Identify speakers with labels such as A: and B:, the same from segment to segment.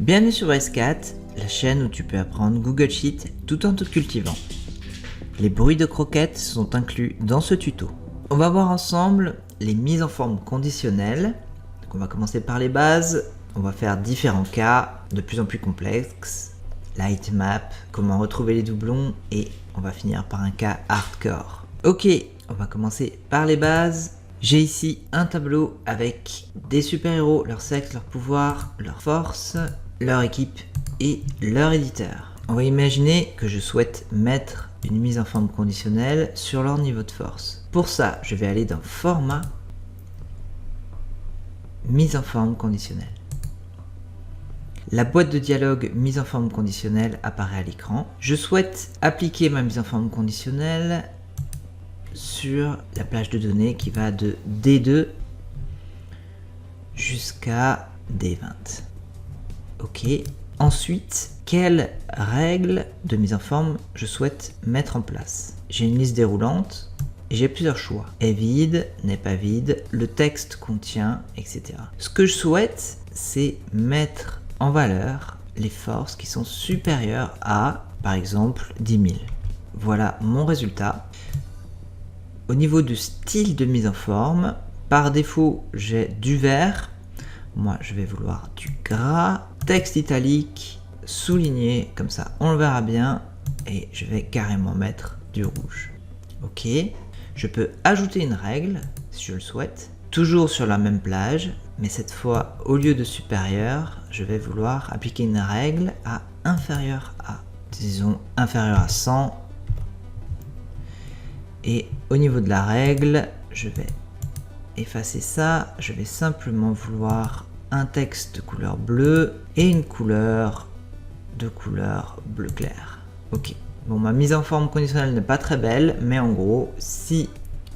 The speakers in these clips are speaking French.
A: Bienvenue sur Icecat, la chaîne où tu peux apprendre Google Sheets tout en te cultivant. Les bruits de croquettes sont inclus dans ce tuto. On va voir ensemble les mises en forme conditionnelles. Donc on va commencer par les bases, on va faire différents cas de plus en plus complexes, l'heightmap, comment retrouver les doublons et on va finir par un cas hardcore. Ok, on va commencer par les bases. J'ai ici un tableau avec des super-héros, leur sexe, leur pouvoir, leur force, leur équipe et leur éditeur. On va imaginer que je souhaite mettre une mise en forme conditionnelle sur leur niveau de force. Pour ça, je vais aller dans Format, Mise en forme conditionnelle. La boîte de dialogue mise en forme conditionnelle apparaît à l'écran. Je souhaite appliquer ma mise en forme conditionnelle sur la plage de données qui va de D2 jusqu'à D20. Ok. Ensuite, quelles règles de mise en forme je souhaite mettre en place? J'ai une liste déroulante et j'ai plusieurs choix. Est vide, n'est pas vide, le texte contient, etc. Ce que je souhaite, c'est mettre en valeur les forces qui sont supérieures à, par exemple, 10 000. Voilà mon résultat. Au niveau du style de mise en forme, par défaut, j'ai du vert. Moi, je vais vouloir du gras, texte italique, souligné, comme ça, on le verra bien. Et je vais carrément mettre du rouge. Ok. Je peux ajouter une règle, si je le souhaite, toujours sur la même plage, mais cette fois, au lieu de supérieur, je vais vouloir appliquer une règle à inférieur à, disons, inférieur à 100. Et au niveau de la règle, je vais effacer ça. Je vais simplement vouloir un texte de couleur bleue et une couleur de couleur bleu clair. Ok. Bon, ma mise en forme conditionnelle n'est pas très belle, mais en gros, si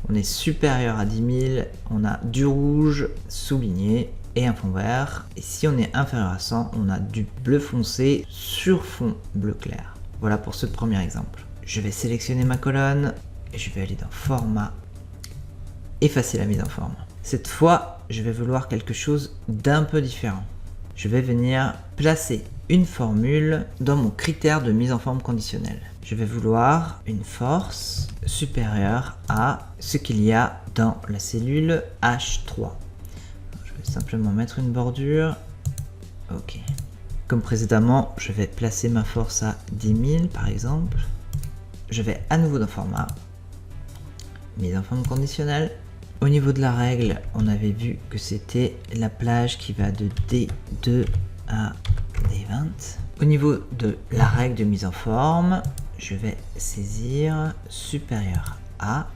A: on est supérieur à 10 000, on a du rouge souligné et un fond vert. Et si on est inférieur à 100, on a du bleu foncé sur fond bleu clair. Voilà pour ce premier exemple. Je vais sélectionner ma colonne. Et je vais aller dans Format, effacer la mise en forme. Cette fois, je vais vouloir quelque chose d'un peu différent. Je vais venir placer une formule dans mon critère de mise en forme conditionnelle. Je vais vouloir une force supérieure à ce qu'il y a dans la cellule H3. Je vais simplement mettre une bordure. Ok. Comme précédemment, je vais placer ma force à 10 000 par exemple. Je vais à nouveau dans Format. Mise en forme conditionnelle. Au niveau de la règle, on avait vu que c'était la plage qui va de D2 à D20. Au niveau de la règle de mise en forme, je vais saisir supérieur à.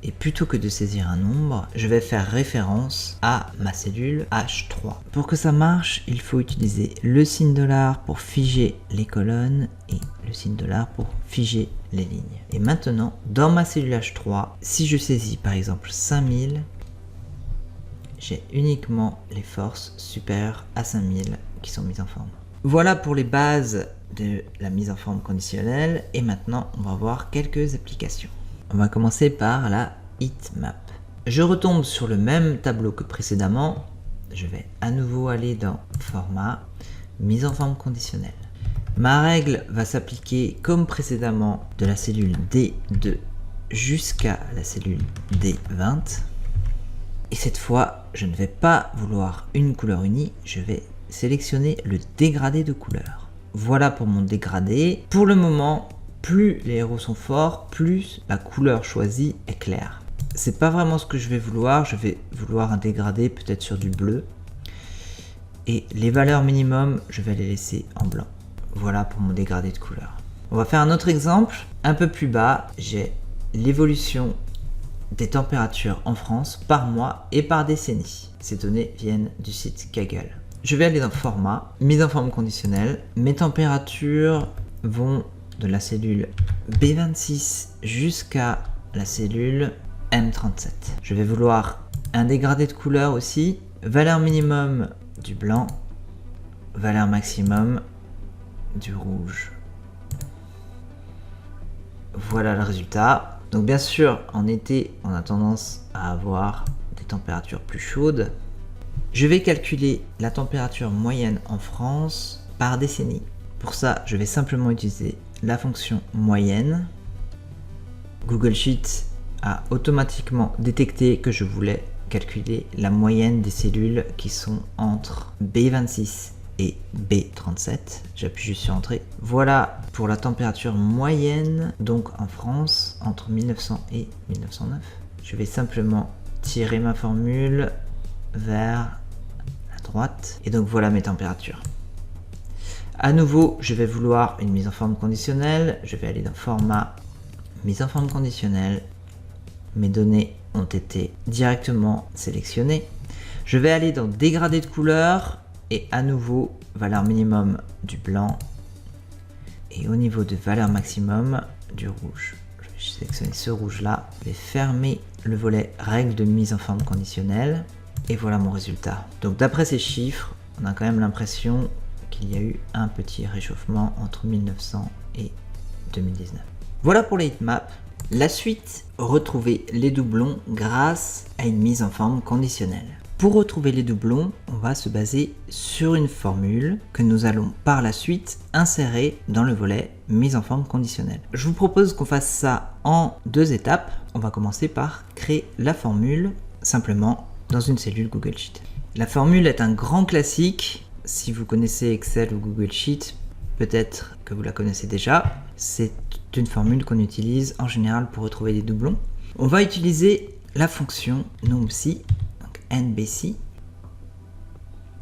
A: Et plutôt que de saisir un nombre, je vais faire référence à ma cellule H3. Pour que ça marche, il faut utiliser le signe $, pour figer les colonnes et le signe $, pour figer les lignes. Et maintenant, dans ma cellule H3, si je saisis par exemple 5000, j'ai uniquement les forces supérieures à 5000 qui sont mises en forme. Voilà pour les bases de la mise en forme conditionnelle. Et maintenant, on va voir quelques applications. On va commencer par la heatmap. Je retombe sur le même tableau que précédemment. Je vais à nouveau aller dans Format, Mise en forme conditionnelle. Ma règle va s'appliquer comme précédemment de la cellule D2 jusqu'à la cellule D20. Et cette fois, je ne vais pas vouloir une couleur unie, je vais sélectionner le dégradé de couleur. Voilà pour mon dégradé. Pour le moment, plus les héros sont forts, plus la couleur choisie est claire. C'est pas vraiment ce que je vais vouloir. Je vais vouloir un dégradé peut-être sur du bleu. Et les valeurs minimum, je vais les laisser en blanc. Voilà pour mon dégradé de couleur. On va faire un autre exemple. Un peu plus bas, j'ai l'évolution des températures en France par mois et par décennie. Ces données viennent du site Kaggle. Je vais aller dans Format, Mise en forme conditionnelle. Mes températures vont de la cellule B26 jusqu'à la cellule M37. Je vais vouloir un dégradé de couleur aussi. Valeur minimum du blanc, valeur maximum du rouge. Voilà le résultat. Donc bien sûr, en été, on a tendance à avoir des températures plus chaudes. Je vais calculer la température moyenne en France par décennie. Pour ça, je vais simplement utiliser la fonction moyenne. Google Sheet a automatiquement détecté que je voulais calculer la moyenne des cellules qui sont entre B26 et B37. J'appuie juste sur Entrée. Voilà pour la température moyenne, donc en France, entre 1900 et 1909. Je vais simplement tirer ma formule vers la droite. Et donc voilà mes températures. À nouveau, je vais vouloir une mise en forme conditionnelle. Je vais aller dans Format, mise en forme conditionnelle. Mes données ont été directement sélectionnées. Je vais aller dans Dégradé de couleur et à nouveau, valeur minimum du blanc. Et au niveau de valeur maximum du rouge. Je vais sélectionner ce rouge-là. Je vais fermer le volet Règles de mise en forme conditionnelle. Et voilà mon résultat. Donc d'après ces chiffres, on a quand même l'impression qu'il y a eu un petit réchauffement entre 1900 et 2019. Voilà pour les heatmaps. La suite, retrouver les doublons grâce à une mise en forme conditionnelle. Pour retrouver les doublons, on va se baser sur une formule que nous allons par la suite insérer dans le volet mise en forme conditionnelle. Je vous propose qu'on fasse ça en 2 étapes. On va commencer par créer la formule simplement dans une cellule Google Sheet. La formule est un grand classique. Si vous connaissez Excel ou Google Sheet, peut-être que vous la connaissez déjà. C'est une formule qu'on utilise en général pour retrouver des doublons. On va utiliser la fonction numC, donc NBC.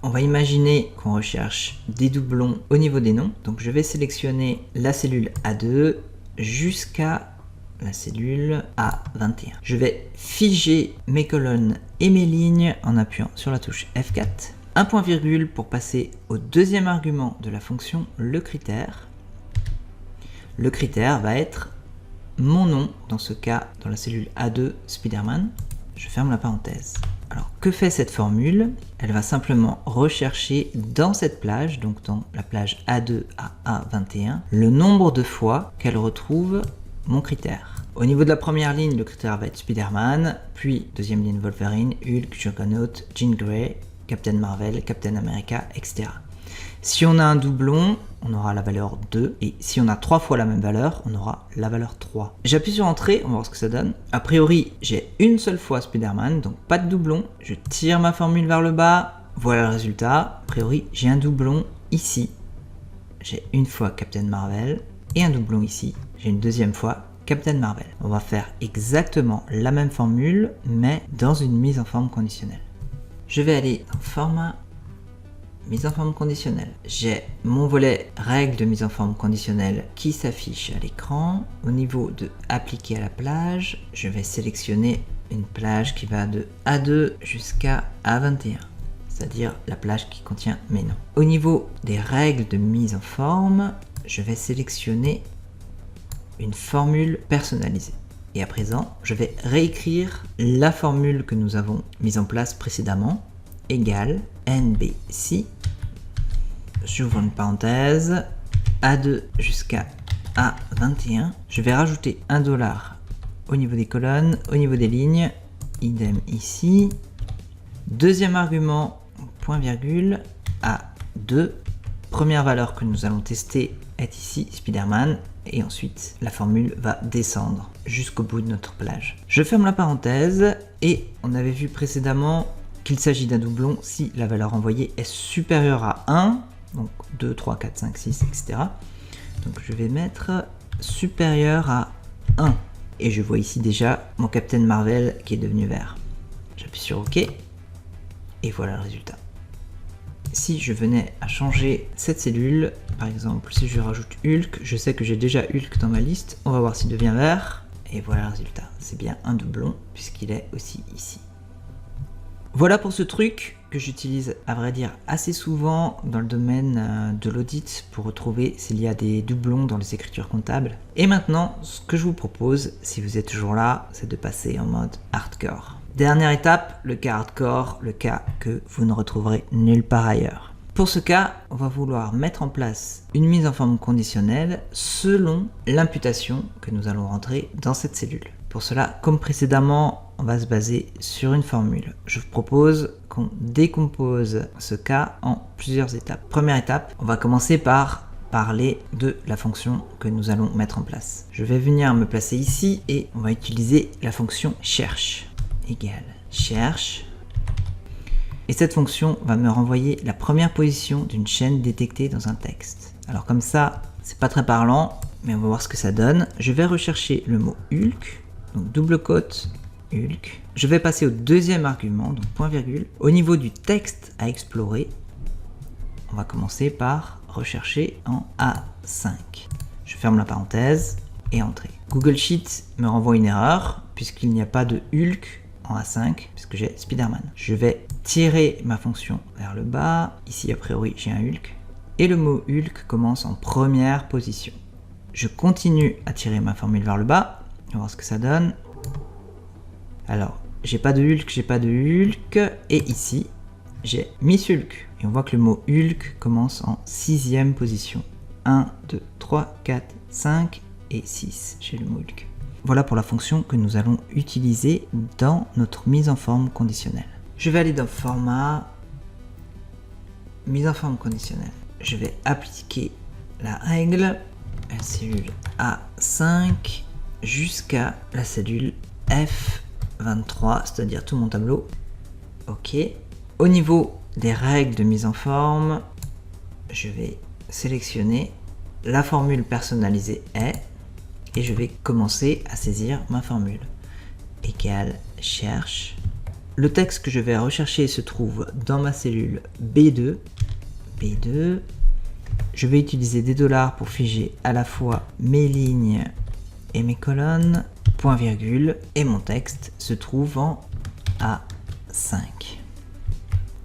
A: On va imaginer qu'on recherche des doublons au niveau des noms. Donc je vais sélectionner la cellule A2 jusqu'à la cellule A21. Je vais figer mes colonnes et mes lignes en appuyant sur la touche F4. Un point virgule pour passer au deuxième argument de la fonction, le critère. Le critère va être mon nom, dans ce cas, dans la cellule A2 Spiderman. Je ferme la parenthèse. Alors, que fait cette formule? Elle va simplement rechercher dans cette plage, donc dans la plage A2 à A21, le nombre de fois qu'elle retrouve mon critère. Au niveau de la première ligne, le critère va être Spiderman, puis deuxième ligne Wolverine, Hulk, Juggernaut, Jean Grey, Captain Marvel, Captain America, etc. Si on a un doublon, on aura la valeur 2, et si on a 3 fois la même valeur, on aura la valeur 3. J'appuie sur Entrée, on va voir ce que ça donne. A priori, j'ai une seule fois Spider-Man, donc pas de doublon. Je tire ma formule vers le bas, voilà le résultat. A priori, j'ai un doublon ici. J'ai une fois Captain Marvel, et un doublon ici. J'ai une deuxième fois Captain Marvel. On va faire exactement la même formule, mais dans une mise en forme conditionnelle. Je vais aller dans Format, mise en forme conditionnelle. J'ai mon volet Règles de mise en forme conditionnelle qui s'affiche à l'écran. Au niveau de Appliquer à la plage, je vais sélectionner une plage qui va de A2 jusqu'à A21, c'est-à-dire la plage qui contient mes noms. Au niveau des règles de mise en forme, je vais sélectionner une formule personnalisée. Et à présent, je vais réécrire la formule que nous avons mise en place précédemment, égale NBC, j'ouvre une parenthèse, A2 jusqu'à A21. Je vais rajouter $, au niveau des colonnes, au niveau des lignes, idem ici. Deuxième argument, point virgule, A2. Première valeur que nous allons tester est ici, Spider-Man. Et ensuite, la formule va descendre jusqu'au bout de notre plage. Je ferme la parenthèse et on avait vu précédemment qu'il s'agit d'un doublon si la valeur envoyée est supérieure à 1, donc 2, 3, 4, 5, 6, etc. Donc je vais mettre supérieur à 1. Et je vois ici déjà mon Captain Marvel qui est devenu vert. J'appuie sur OK et voilà le résultat. Si je venais à changer cette cellule, par exemple, si je rajoute Hulk, je sais que j'ai déjà Hulk dans ma liste. On va voir s'il devient vert. Et voilà le résultat. C'est bien un doublon puisqu'il est aussi ici. Voilà pour ce truc que j'utilise à vrai dire assez souvent dans le domaine de l'audit pour retrouver s'il y a des doublons dans les écritures comptables. Et maintenant, ce que je vous propose, si vous êtes toujours là, c'est de passer en mode hardcore. Dernière étape, le cas hardcore, le cas que vous ne retrouverez nulle part ailleurs. Pour ce cas, on va vouloir mettre en place une mise en forme conditionnelle selon l'imputation que nous allons rentrer dans cette cellule. Pour cela, comme précédemment, on va se baser sur une formule. Je vous propose qu'on décompose ce cas en plusieurs étapes. Première étape, on va commencer par parler de la fonction que nous allons mettre en place. Je vais venir me placer ici et on va utiliser la fonction cherche égale cherche. Et cette fonction va me renvoyer la première position d'une chaîne détectée dans un texte. Alors comme ça, c'est pas très parlant, mais on va voir ce que ça donne. Je vais rechercher le mot Hulk, donc double quote Hulk. Je vais passer au deuxième argument, donc point virgule. Au niveau du texte à explorer, on va commencer par rechercher en A5. Je ferme la parenthèse et entrer. Google Sheet me renvoie une erreur puisqu'il n'y a pas de Hulk en A5 puisque j'ai Spider-Man. Je vais tirer ma fonction vers le bas. Ici, a priori, j'ai un Hulk. Et le mot Hulk commence en première position. Je continue à tirer ma formule vers le bas. On va voir ce que ça donne. Alors, j'ai pas de Hulk. Et ici, j'ai Miss Hulk. Et on voit que le mot Hulk commence en 6e position. 1, 2, 3, 4, 5 et 6 chez le mot Hulk. Voilà pour la fonction que nous allons utiliser dans notre mise en forme conditionnelle. Je vais aller dans format, mise en forme conditionnelle. Je vais appliquer la règle, la cellule A5 jusqu'à la cellule F23, c'est-à-dire tout mon tableau. OK. Au niveau des règles de mise en forme, je vais sélectionner la formule personnalisée est et je vais commencer à saisir ma formule. Égale cherche. Le texte que je vais rechercher se trouve dans ma cellule B2. B2. Je vais utiliser des dollars pour figer à la fois mes lignes et mes colonnes. Point virgule. Et mon texte se trouve en A5.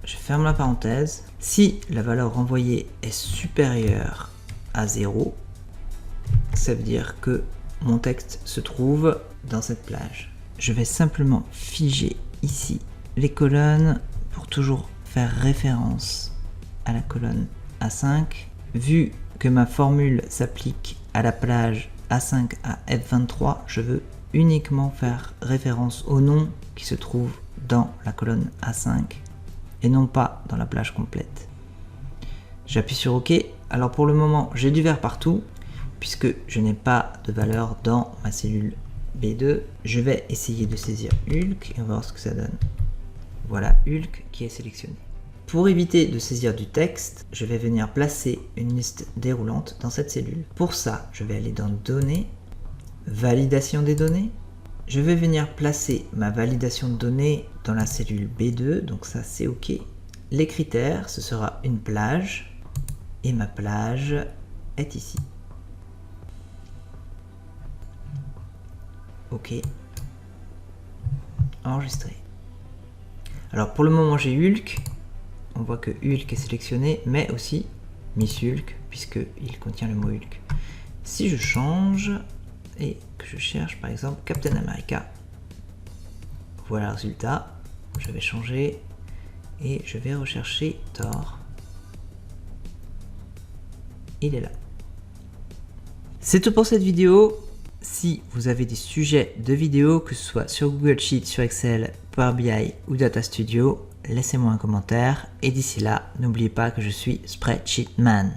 A: Je ferme la parenthèse. Si la valeur renvoyée est supérieure à 0, ça veut dire que mon texte se trouve dans cette plage. Je vais simplement figer ici les colonnes pour toujours faire référence à la colonne A5. Vu que ma formule s'applique à la plage A5 à F23, je veux uniquement faire référence au nom qui se trouve dans la colonne A5 et non pas dans la plage complète. J'appuie sur OK. Alors pour le moment, j'ai du vert partout puisque je n'ai pas de valeur dans ma cellule B2. Je vais essayer de saisir Hulk et on va voir ce que ça donne. Voilà Hulk qui est sélectionné. Pour éviter de saisir du texte, je vais venir placer une liste déroulante dans cette cellule. Pour ça, je vais aller dans Données, Validation des données. Je vais venir placer ma validation de données dans la cellule B2, donc ça c'est OK. Les critères, ce sera une plage et ma plage est ici. OK. Enregistré. Alors pour le moment j'ai Hulk. On voit que Hulk est sélectionné, mais aussi Miss Hulk, puisqu'il contient le mot Hulk. Si je change et que je cherche par exemple Captain America, voilà le résultat. Je vais changer et je vais rechercher Thor. Il est là. C'est tout pour cette vidéo. Si vous avez des sujets de vidéos, que ce soit sur Google Sheet, sur Excel, Power BI ou Data Studio, laissez-moi un commentaire. Et d'ici là, n'oubliez pas que je suis Spreadsheet Man.